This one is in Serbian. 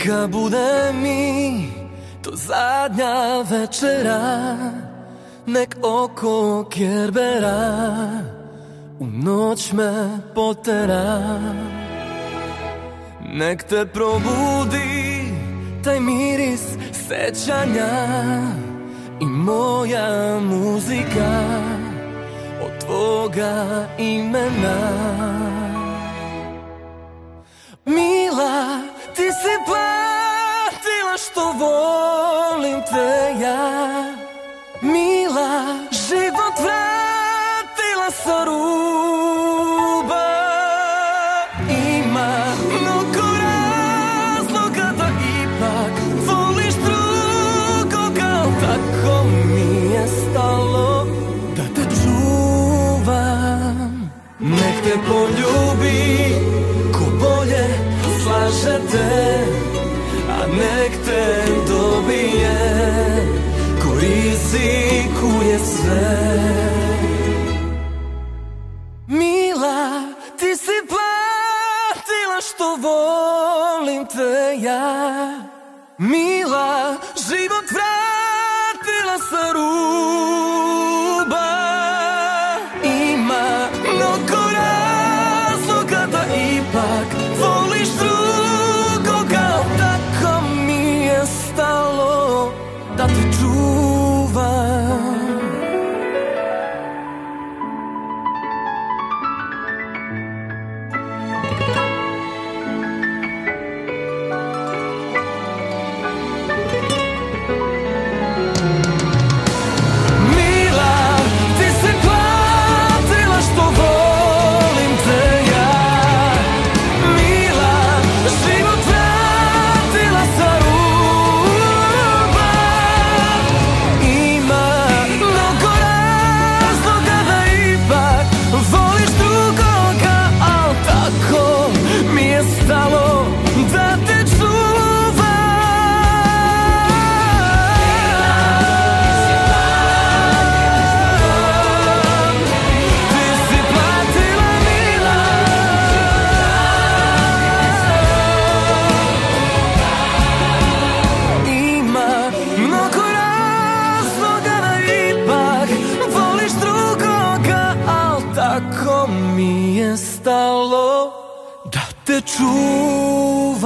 Neka bude mi to zadnja večera, nek oko Kerbera u noć me potera. Nek te probudi taj miris sećanja i moja muzika od tvoga imena. Mila, ti si platila što volim te ja. Mila, život vratila sa ruba. Ima mnogo razloga da ipak voliš drugoga, al tako mi je stalo da te čuvam. Nek te poljubi ko bolje slaže te, a nek te dobije ko rizikuje sve. Mila, ti si platila što volim te ja. Mila, život vratila sa ruba. Ima mnogo razloga da ipak voliš drugoga, tako mi je stalo da te čuvam. Stalo da te čuvam.